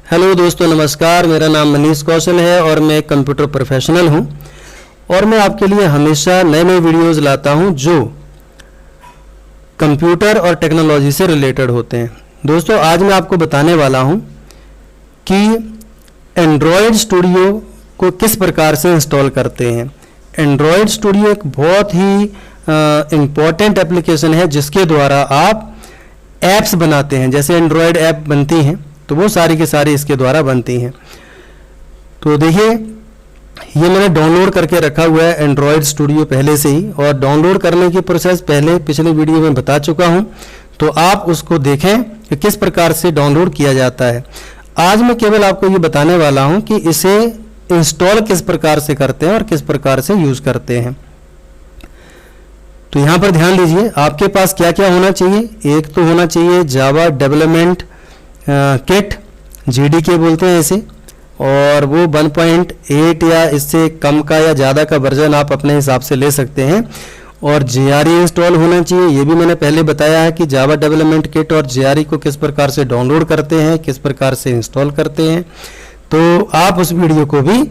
Hello दोस्तों, नमस्कार। मेरा नाम मनीष कौशल है और मैं एक कंप्यूटर प्रोफेशनल हूं और मैं आपके लिए हमेशा नए नए वीडियोज़ लाता हूं जो कंप्यूटर और टेक्नोलॉजी से रिलेटेड होते हैं। दोस्तों, आज मैं आपको बताने वाला हूं कि एंड्रॉयड स्टूडियो को किस प्रकार से इंस्टॉल करते हैं। एंड्रॉयड स्टूडियो एक बहुत ही इम्पॉर्टेंट एप्लीकेशन है जिसके द्वारा आप ऐप्स बनाते हैं। जैसे एंड्रॉयड ऐप बनती हैं तो वो सारी की सारी इसके द्वारा बनती हैं। तो देखिए, ये मैंने डाउनलोड करके रखा हुआ है एंड्रॉयड स्टूडियो पहले से ही, और डाउनलोड करने की प्रोसेस पिछले वीडियो में बता चुका हूं, तो आप उसको देखें कि किस प्रकार से डाउनलोड किया जाता है। आज मैं केवल आपको ये बताने वाला हूं कि इसे इंस्टॉल किस प्रकार से करते हैं और किस प्रकार से यूज करते हैं। तो यहां पर ध्यान दीजिए, आपके पास क्या क्या होना चाहिए। एक तो होना चाहिए जावा डेवलपमेंट किट, JDK बोलते हैं इसे, और वो 1.8 या इससे कम का या ज़्यादा का वर्जन आप अपने हिसाब से ले सकते हैं। और JRE इंस्टॉल होना चाहिए। ये भी मैंने पहले बताया है कि जावा डेवलपमेंट किट और JRE को किस प्रकार से डाउनलोड करते हैं, किस प्रकार से इंस्टॉल करते हैं, तो आप उस वीडियो को भी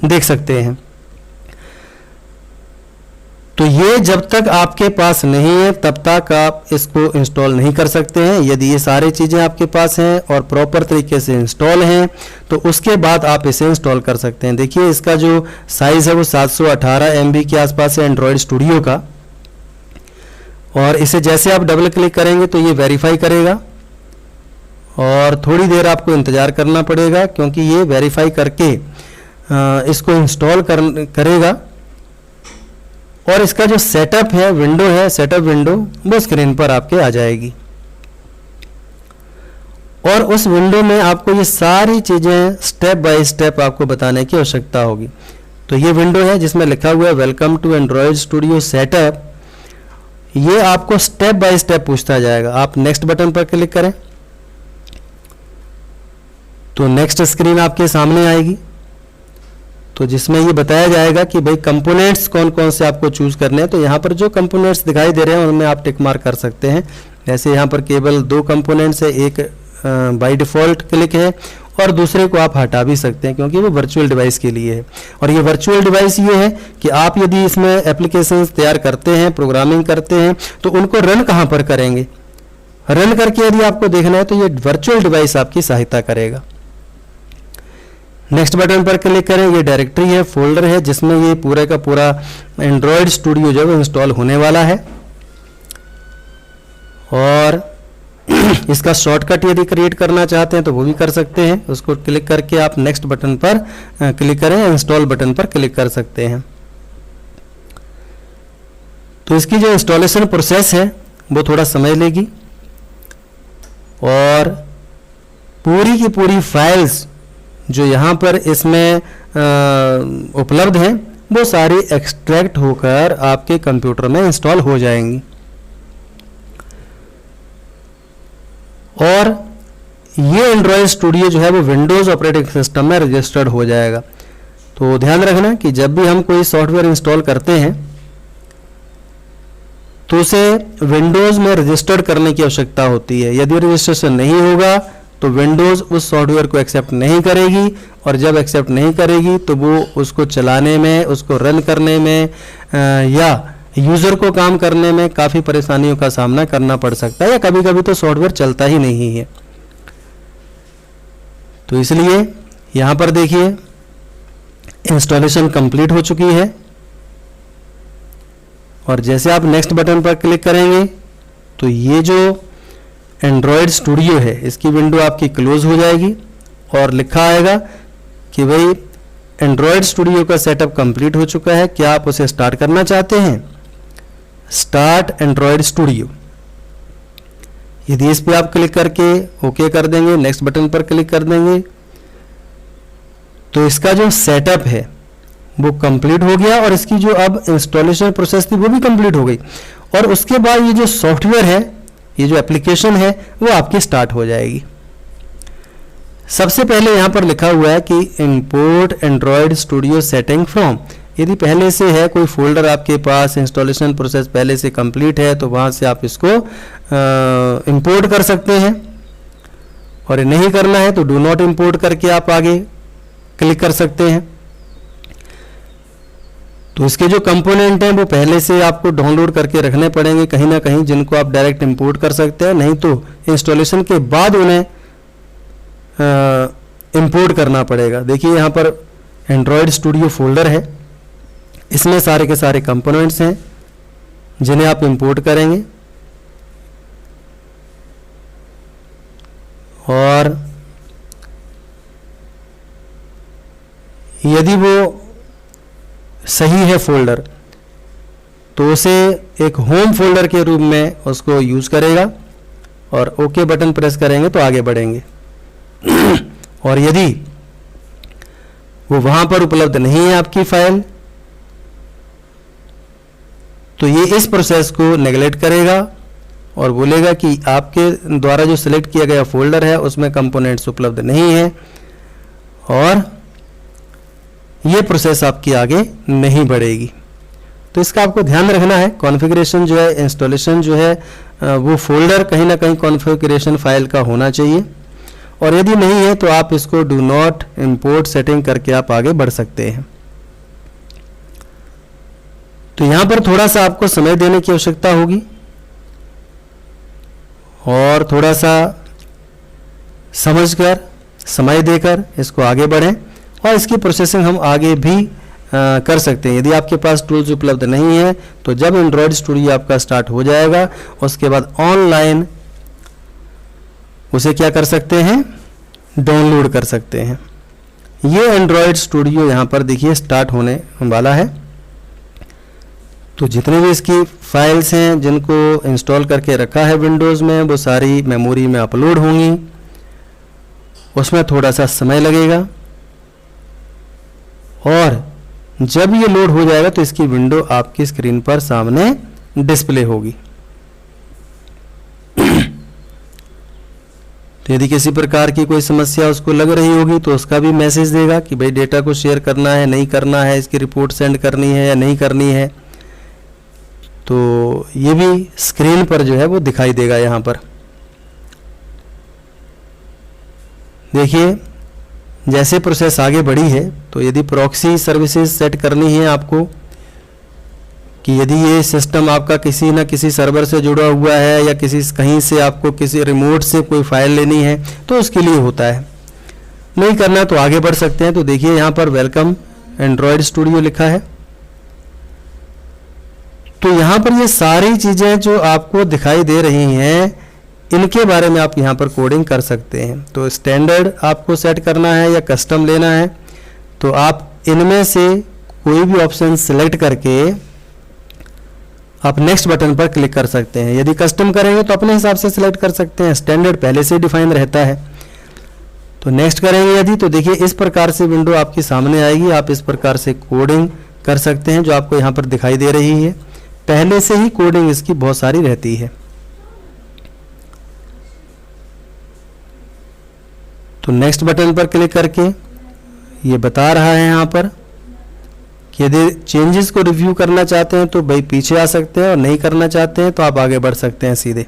देख सकते हैं। तो ये जब तक आपके पास नहीं है तब तक आप इसको इंस्टॉल नहीं कर सकते हैं। यदि ये सारी चीज़ें आपके पास हैं और प्रॉपर तरीके से इंस्टॉल हैं तो उसके बाद आप इसे इंस्टॉल कर सकते हैं। देखिए, इसका जो साइज़ है वो 718 MB के आसपास है एंड्रॉयड स्टूडियो का। और इसे जैसे आप डबल क्लिक करेंगे तो ये वेरीफाई करेगा और थोड़ी देर आपको इंतज़ार करना पड़ेगा, क्योंकि ये वेरीफाई करके इसको इंस्टॉल करेगा। और इसका जो सेटअप है, विंडो है, सेटअप विंडो, वो स्क्रीन पर आपके आ जाएगी। और उस विंडो में आपको ये सारी चीज़ें स्टेप बाय स्टेप आपको बताने की आवश्यकता होगी। तो ये विंडो है जिसमें लिखा हुआ है welcome to Android Studio setup. ये आपको स्टेप बाय स्टेप पूछता जाएगा। आप नेक्स्ट बटन पर क्लिक करें तो नेक्स्ट स्क्रीन आपके सामने आएगी, तो जिसमें ये बताया जाएगा कि भाई कंपोनेंट्स कौन कौन से आपको चूज करने हैं। तो यहाँ पर जो कंपोनेंट्स दिखाई दे रहे हैं उनमें आप टिक मार्क कर सकते हैं। जैसे यहाँ पर केवल 2 कंपोनेंट्स है, एक बाय डिफ़ॉल्ट क्लिक है और दूसरे को आप हटा भी सकते हैं क्योंकि वो वर्चुअल डिवाइस के लिए है। और ये वर्चुअल डिवाइस ये है कि आप यदि इसमें एप्लीकेशंस तैयार करते हैं, प्रोग्रामिंग करते हैं, तो उनको रन कहाँ पर करेंगे। रन करके यदि आपको देखना है तो ये वर्चुअल डिवाइस आपकी सहायता करेगा। नेक्स्ट बटन पर क्लिक करें। ये डायरेक्टरी है, फोल्डर है जिसमें ये पूरे का पूरा एंड्रॉयड स्टूडियो जो है इंस्टॉल होने वाला है। और इसका शॉर्टकट यदि क्रिएट करना चाहते हैं तो वो भी कर सकते हैं। उसको क्लिक करके आप नेक्स्ट बटन पर क्लिक करें, इंस्टॉल बटन पर क्लिक कर सकते हैं। तो इसकी जो इंस्टॉलेशन प्रोसेस है वो थोड़ा समय लेगी और पूरी की पूरी फाइल्स जो यहाँ पर इसमें उपलब्ध हैं वो सारी एक्सट्रैक्ट होकर आपके कंप्यूटर में इंस्टॉल हो जाएंगी। और ये एंड्रॉयड स्टूडियो जो है वो विंडोज़ ऑपरेटिंग सिस्टम में रजिस्टर्ड हो जाएगा। तो ध्यान रखना कि जब भी हम कोई सॉफ्टवेयर इंस्टॉल करते हैं तो उसे विंडोज़ में रजिस्टर्ड करने की आवश्यकता होती है। यदि रजिस्ट्रेशन नहीं होगा तो विंडोज़ उस सॉफ्टवेयर को एक्सेप्ट नहीं करेगी, और जब एक्सेप्ट नहीं करेगी तो वो उसको चलाने में, उसको रन करने में या यूज़र को काम करने में काफ़ी परेशानियों का सामना करना पड़ सकता है, या कभी कभी तो सॉफ्टवेयर चलता ही नहीं है। तो इसलिए यहाँ पर देखिए इंस्टॉलेशन कंप्लीट हो चुकी है। और जैसे आप नेक्स्ट बटन पर क्लिक करेंगे तो ये जो एंड्रॉयड स्टूडियो है इसकी विंडो आपकी क्लोज हो जाएगी और लिखा आएगा कि भाई एंड्रॉयड स्टूडियो का सेटअप कंप्लीट हो चुका है, क्या आप उसे स्टार्ट करना चाहते हैं। स्टार्ट एंड्रॉयड स्टूडियो, यदि इस पे आप क्लिक करके ओके कर देंगे, नेक्स्ट बटन पर क्लिक कर देंगे, तो इसका जो सेटअप है वो कंप्लीट हो गया और इसकी जो अब इंस्टॉलेशन प्रोसेस थी वो भी कंप्लीट हो गई। और उसके बाद ये जो सॉफ्टवेयर है, ये जो एप्लीकेशन है वो आपकी स्टार्ट हो जाएगी। सबसे पहले यहाँ पर लिखा हुआ है कि import Android studio setting from. यदि पहले से है कोई फोल्डर आपके पास, इंस्टॉलेशन प्रोसेस पहले से कंप्लीट है, तो वहाँ से आप इसको इंपोर्ट कर सकते हैं। और ये नहीं करना है तो डू नॉट इंपोर्ट करके आप आगे क्लिक कर सकते हैं। तो इसके जो कंपोनेंट हैं वो पहले से आपको डाउनलोड करके रखने पड़ेंगे कहीं ना कहीं, जिनको आप डायरेक्ट इंपोर्ट कर सकते हैं, नहीं तो इंस्टॉलेशन के बाद उन्हें इंपोर्ट करना पड़ेगा। देखिए यहाँ पर एंड्रॉयड स्टूडियो फोल्डर है, इसमें सारे के सारे कंपोनेंट्स हैं जिन्हें आप इंपोर्ट करेंगे। और यदि वो सही है फोल्डर तो उसे एक होम फोल्डर के रूप में उसको यूज करेगा और ओके बटन प्रेस करेंगे तो आगे बढ़ेंगे। और यदि वो वहां पर उपलब्ध नहीं है आपकी फाइल, तो ये इस प्रोसेस को नेगलेक्ट करेगा और बोलेगा कि आपके द्वारा जो सिलेक्ट किया गया फोल्डर है उसमें कंपोनेंट्स उपलब्ध नहीं है और ये प्रोसेस आपकी आगे नहीं बढ़ेगी। तो इसका आपको ध्यान रखना है। कॉन्फ़िगरेशन जो है, इंस्टॉलेशन जो है, वो फोल्डर कहीं ना कहीं कॉन्फ़िगरेशन फाइल का होना चाहिए, और यदि नहीं है तो आप इसको डू नॉट इंपोर्ट सेटिंग करके आप आगे बढ़ सकते हैं। तो यहां पर थोड़ा सा आपको समय देने की आवश्यकता होगी और थोड़ा सा समझकर, समय देकर इसको आगे बढ़ें, और इसकी प्रोसेसिंग हम आगे भी कर सकते हैं। यदि आपके पास टूल्स उपलब्ध नहीं है तो जब एंड्रॉयड स्टूडियो आपका स्टार्ट हो जाएगा उसके बाद ऑनलाइन उसे क्या कर सकते हैं, डाउनलोड कर सकते हैं। ये एंड्रॉयड स्टूडियो यहाँ पर देखिए स्टार्ट होने वाला है। तो जितने भी इसकी फाइल्स हैं जिनको इंस्टॉल करके रखा है विंडोज़ में, वो सारी मेमोरी में अपलोड होंगी। उसमें थोड़ा सा समय लगेगा और जब ये लोड हो जाएगा तो इसकी विंडो आपकी स्क्रीन पर सामने डिस्प्ले होगी। तो यदि किसी प्रकार की कोई समस्या उसको लग रही होगी तो उसका भी मैसेज देगा कि भाई डेटा को शेयर करना है, नहीं करना है, इसकी रिपोर्ट सेंड करनी है या नहीं करनी है। तो ये भी स्क्रीन पर जो है वो दिखाई देगा। यहाँ पर देखिए जैसे प्रोसेस आगे बढ़ी है, तो यदि प्रॉक्सी सर्विसेज सेट करनी है आपको कि यदि ये सिस्टम आपका किसी न किसी सर्वर से जुड़ा हुआ है या कहीं से आपको किसी रिमोट से कोई फाइल लेनी है तो उसके लिए होता है। नहीं करना तो आगे बढ़ सकते हैं। तो देखिए यहाँ पर वेलकम एंड्रॉयड स्टूडियो लिखा है। तो यहाँ पर ये सारी चीज़ें जो आपको दिखाई दे रही हैं इनके बारे में आप यहाँ पर कोडिंग कर सकते हैं। तो स्टैंडर्ड आपको सेट करना है या कस्टम लेना है तो आप इनमें से कोई भी ऑप्शन सिलेक्ट करके आप नेक्स्ट बटन पर क्लिक कर सकते हैं। यदि कस्टम करेंगे तो अपने हिसाब से सिलेक्ट कर सकते हैं, स्टैंडर्ड पहले से डिफाइन रहता है। तो नेक्स्ट करेंगे यदि, तो देखिए इस प्रकार से विंडो आपके सामने आएगी। आप इस प्रकार से कोडिंग कर सकते हैं जो आपको यहाँ पर दिखाई दे रही है। पहले से ही कोडिंग इसकी बहुत सारी रहती है। तो नेक्स्ट बटन पर क्लिक करके ये बता रहा है यहाँ पर कि यदि चेंजेस को रिव्यू करना चाहते हैं तो भाई पीछे आ सकते हैं, और नहीं करना चाहते हैं तो आप आगे बढ़ सकते हैं सीधे।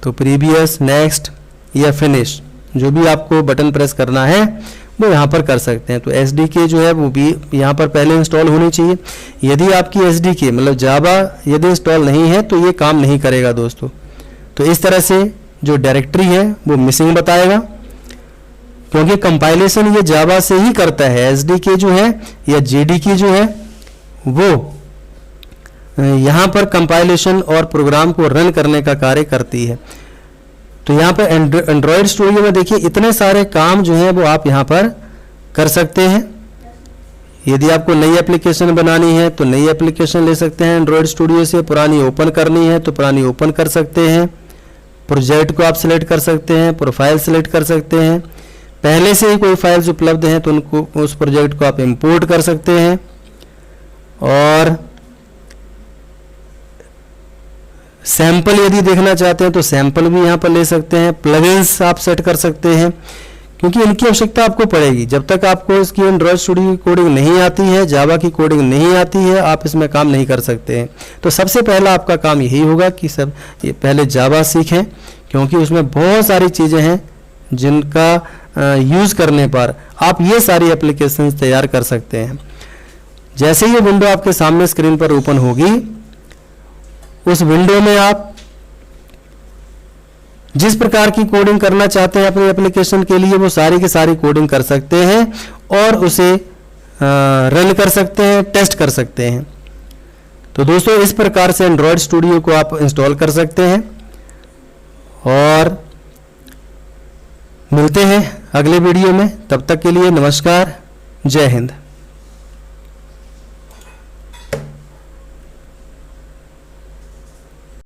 तो प्रीवियस, नेक्स्ट या फिनिश जो भी आपको बटन प्रेस करना है वो यहाँ पर कर सकते हैं। तो SDK जो है वो भी यहाँ पर पहले इंस्टॉल होनी चाहिए। यदि आपकी SDK मतलब जावा यदि इंस्टॉल नहीं है तो ये काम नहीं करेगा दोस्तों। तो इस तरह से जो डायरेक्टरी है वो मिसिंग बताएगा, क्योंकि कंपाइलेशन ये जावा से ही करता है। SDK जो है या JDK जो है वो यहाँ पर कंपाइलेशन और प्रोग्राम को रन करने का कार्य करती है। तो यहाँ पर एंड्रॉयड स्टूडियो में देखिए इतने सारे काम जो हैं वो आप यहाँ पर कर सकते हैं। यदि आपको नई एप्लीकेशन बनानी है तो नई एप्लीकेशन ले सकते हैं एंड्रॉयड स्टूडियो से, पुरानी ओपन करनी है तो पुरानी ओपन कर सकते हैं, प्रोजेक्ट को आप सिलेक्ट कर सकते हैं, प्रोफाइल सिलेक्ट कर सकते हैं, पहले से ही कोई फाइल्स उपलब्ध हैं तो उनको उस प्रोजेक्ट को आप इंपोर्ट कर सकते हैं, और सैंपल यदि देखना चाहते हैं तो सैंपल भी यहाँ पर ले सकते हैं। प्लगइन्स आप सेट कर सकते हैं क्योंकि इनकी आवश्यकता आपको पड़ेगी। जब तक आपको इसकी एंड्रॉयड स्टूडियो की कोडिंग नहीं आती है, जावा की कोडिंग नहीं आती है, आप इसमें काम नहीं कर सकते हैं। तो सबसे पहला आपका काम यही होगा कि सब ये पहले जावा सीखें, क्योंकि उसमें बहुत सारी चीज़ें हैं जिनका यूज़ करने पर आप ये सारी एप्लीकेशंस तैयार कर सकते हैं। जैसे ये विंडो आपके सामने स्क्रीन पर ओपन होगी, उस विंडो में आप जिस प्रकार की कोडिंग करना चाहते हैं अपने एप्लीकेशन के लिए, वो सारी की सारी कोडिंग कर सकते हैं और उसे रन कर सकते हैं, टेस्ट कर सकते हैं। तो दोस्तों, इस प्रकार से एंड्रॉयड स्टूडियो को आप इंस्टॉल कर सकते हैं। और मिलते हैं अगले वीडियो में, तब तक के लिए नमस्कार, जय हिंद।